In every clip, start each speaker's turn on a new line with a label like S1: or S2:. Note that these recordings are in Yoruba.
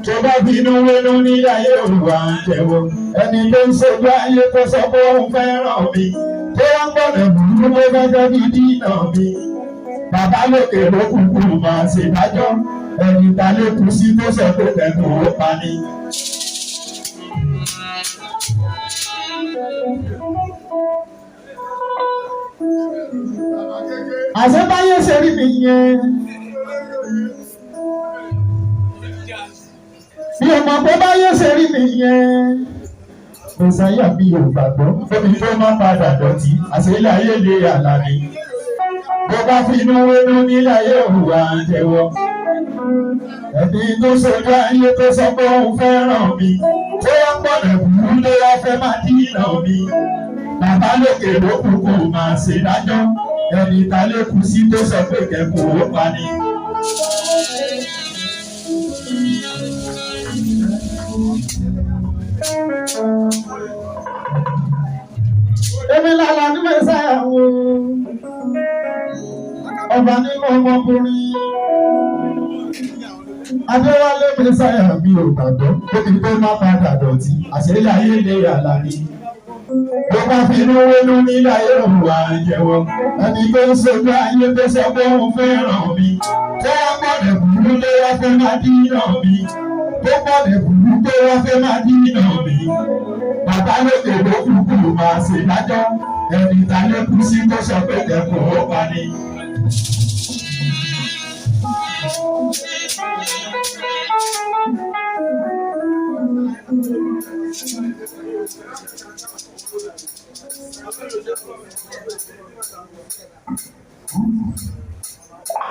S1: tó bá bínú wínú ní ayé òwà ń jẹ́wọ́ ẹni tó ń ṣojú ayé tó sọ pé òun fẹ́ràn mi tó wá gbọ́dọ̀ burú ló gẹ́gẹ́ bí dínà mi bàbá lókè ló kúkú máa ṣèdájọ́ ẹni ta ló kú sí tó sọ pé kẹ́kọ̀ọ́ ó pa ni. àṣebáyé ṣe rí mi yẹn bí ọmọ pé báyé ṣe rí mi yẹn Mèsáyà bí ò gbàgbọ́ omi tó má padà dọ̀tí àṣẹlẹ̀ ayé lè àlàní bó bá finú wénú nílẹ̀ ayé òwà jẹ́wọ́ ẹbí tó ṣojú ayé tó sọ pé òun fẹ́ràn mi tó wá gbọ́dọ̀ burú ló wá fẹ́ máa dínà mi bàbá lókè ló kúkú máa ṣèdájọ́ ẹni ta lè kú sí tó sọ pé kẹ́kọ̀ọ́ ó pa ni. Èmi lálá ní Mèsáyà wo ọba nínú ọmọkùnrin Adéwálé Mèsáyà mi ò gbàgbọ́ tóbi tó má padà dọ̀tí àṣẹlẹ̀ ayé lè yàrá ni. Bó bá finú wénú nílẹ̀ ayé òwà ń jẹ́wọ́ ẹni tó ń ṣojú ayé tó sọ pé òun fẹ́ràn mi tó wá gbọ́dọ̀ burú lé wá fẹ́ máa dínà mi tó gbọ́dọ̀ burú tó wá fẹ́ máa dínà mi bàbá lókè ló kúkú máa ṣèdájọ́ ẹni ta ló kú sí tó sọ pé kẹ́kọ̀ọ́ ó pa ni.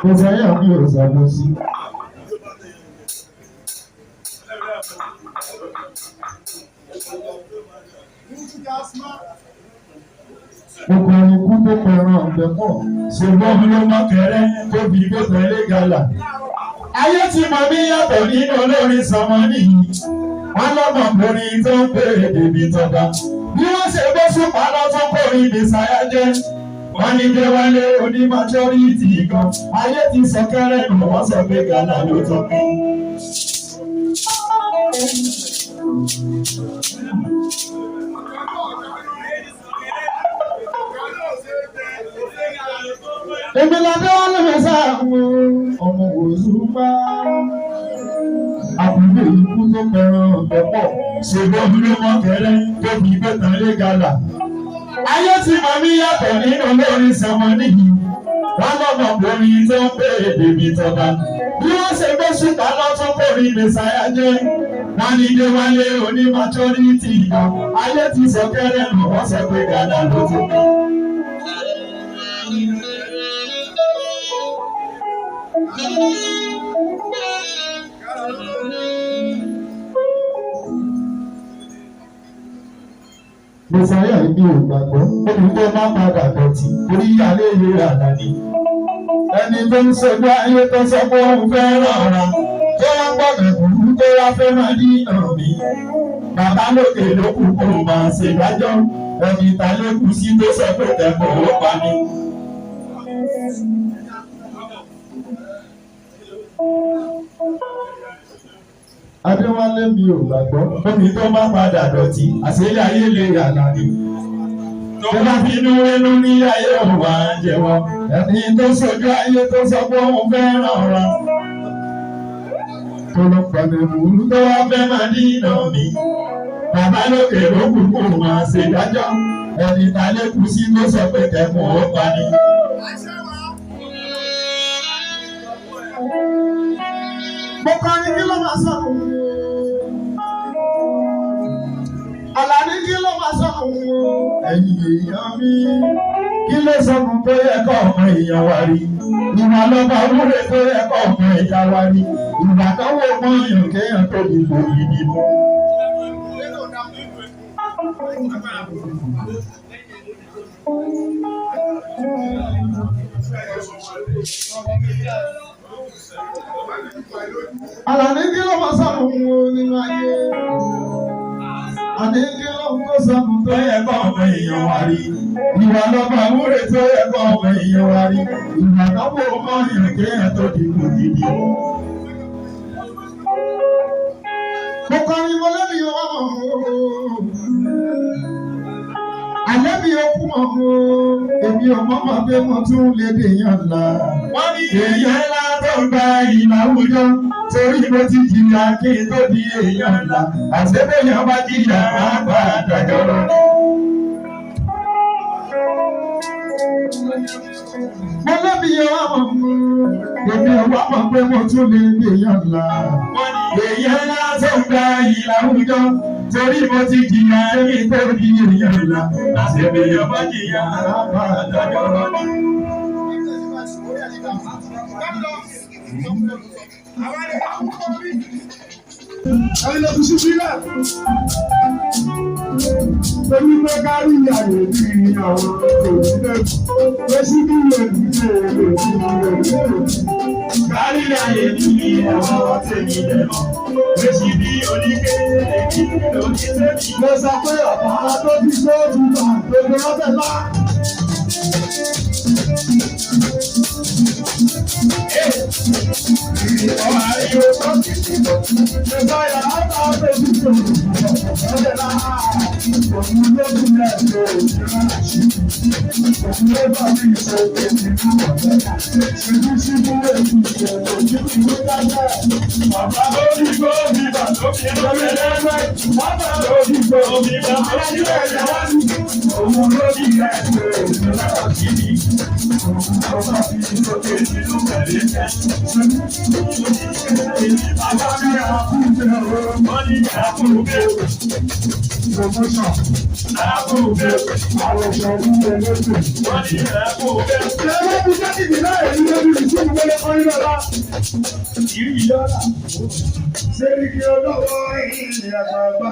S1: Mèsáyà bí ò sàbò sí. Gbogbo ẹni kú tó pẹ̀ràn ọ̀gbẹ́ pọ̀ ṣùgbọ́n ló mọ́ kẹrẹ́ tó fi gbé tẹ̀lé gàlà. Ayé tí mo bí yàtọ̀ nínú olórin sọmọ nìyí. Wọ́n lọ́mọkùnrin tó ń pè é débi tọ́ba. Bí wọ́n ṣe bó ṣùpá lọ́tún kórìí Mèsáyà jẹ́. Wọ́n ní Déwálé onímọ̀jọ́rìtì kan. Ayé ti sọ kẹ́rẹ́ nù wọ́n sọ pé gàlà ló tọ́ kí. Èmi l'Adéwálé Mèsáyà wo ọmọ Òṣùpá. Àbúrò ikú tó pẹ̀ràn ọ̀bẹ pọ̀. Ṣègbọ́n ló mọ̀ kẹ́rẹ́ tó fi gbé tán lé gàlà. Ayé tí mo mí yàtọ̀ nínú olórin sọmọ nìyí. Wọ́n lọ́mọkùnrin tó ń pè é débi tọ́ba. Bí wọ́n ṣe gbé ṣùpá lọ́tún kórìí Mèsáyà jẹ́. Wọ́n ní Déwálé onímọ̀jọ́rìtì kan. Ayé ti sọ kẹ́rẹ́ nù wọ́n sọ pé gàlà ló tún kí. Mèsáyà ibi ò gbàgbọ́ omi tó má padà dọ̀tí orí alẹ́ ilé àdáni. Ẹni tó ń ṣojú ayé tó sọ pé òun fẹ́ràn ọ̀ra tó wá gbọ́dọ̀ burú tó wá fẹ́ máa dínà mi. Bàbá lókè ló kúkú máa ṣèdájọ́ ẹni ta ló kú sí tó sọ pé kẹ́kọ̀ọ́ ó pa ni. Adéwálé mi ò gbàgbọ́ omi tó má padà dọ̀tí àṣẹlẹ̀ ayé lè yàrá ni. Tó bá finú wénú ní ayé òwà ń jẹ́wọ́ ẹni tó ṣojú ayé tó sọ pé òun fẹ́ràn ọ̀ra. Tó lọ pẹ̀lú ìwúrú tó wá fẹ́ máa dínà mi. Bàbá lókè ló kúkú máa ṣèdájọ́ ẹni ta lè kú sí tó sọ pé kẹ́kọ̀ọ́ ó pa ni. Mo kọrin kí ló máa sọ fún mi? Àlàní kí ló máa sọ fún mi? Ẹ̀yin èèyàn mi, kí ló sọ fún tó yẹ kọ́ ọmọ èèyàn wa rí? Ìwà lọ́ba wúre tó yẹ kọ́ ọmọ ẹ̀yà wa rí. Ìgbà káwọ́ mọ́ èèyàn kéèyàn tó dìbò yìí mú. Àlàní kí ló máa sọ̀rọ̀ wọn nínú ayé? Àní kí ló ń kó sọ̀rọ̀ tó yẹ kọ́ ọmọ èèyàn wa rí? Ìwà lọ́ba àwúrè tó yẹ kọ́ ọmọ èèyàn wa rí. Ìgbà káwọ́ mọ́ èèyàn kéèyàn tó dìbò gidi. bí okú mọ̀ o, èmi ò mọ̀ pé mo tún lè dèèyàn ńlá. Wọ́n ní èèyàn ńlá tó ń gba ìlà àwùjọ, torí mo ti jìyà kí n tó di èèyàn ńlá. Àṣebéyàn bá jìyà máa gbà àdájọ́ lọ. Mo lẹ́bi ọmọ mi, èmi ò wá mọ̀ pé mo tún lè dèèyàn ńlá. Wọ́n ní èèyàn ńlá tó ń gba ìlà àwùjọ, torí mo ti jìyà kí n tó di èèyàn ńlá. Àṣebéyàn bá jìyà máa gbà àdájọ́ lọ. Ẹni lọ fi ṣíṣí rẹ̀. Torí pé kárí ìyàwó ní àwọn òṣìṣẹ́ lọ́sí bí ìwẹ̀dì ṣe èrè sí ìwẹ̀dì. Kárí ìyàwó ní àwọn tèmi lẹ́nu. Lọ́sí bí oníkéde kí lóníṣẹ́ mi. Mo sọ pé ọ̀pọ̀ ara tó ti gbé ojú gbà gbogbo ọbẹ̀ bá. Ọmọ ayé ó tọ́ sí ìbò. Ṣèbá yàrá bá ọbẹ̀ tí kò ní ọbẹ̀ náà. Òun ló bí ẹ̀jẹ̀ òṣèré àṣì. Òun ló bá bí ìṣòro ìlú ọ̀bẹ. Ṣèjú sí búrẹ́ ìṣòro ojú ìwé dájẹ́. Bàbá lórí gbòógì bà tó fi lọ́wọ́ lẹ́gbẹ́. Bàbá lórí gbòógì bà tó fi lọ́wọ́ lẹ́gbẹ́. Òun ló bí ẹ̀jẹ̀ òṣèré àṣì. Òun ló bá bí ìṣòro ìlú ọ̀bẹ. Bàbá mi àkúnjẹ ọ̀rọ̀ mọ́ni àkúnjẹ. Promotion. Àkúnjẹ. Àwọn ìṣòro ẹlẹ́sìn. Mọ́ni àkúnjẹ. Ṣé wọ́n fi jáde nílá èyí lórí ìṣòro wọlé fún ilé ọ̀la? Ìrì ìyọ́lá. Ṣé kí ọlọ́wọ́ ilé àgbàgbà?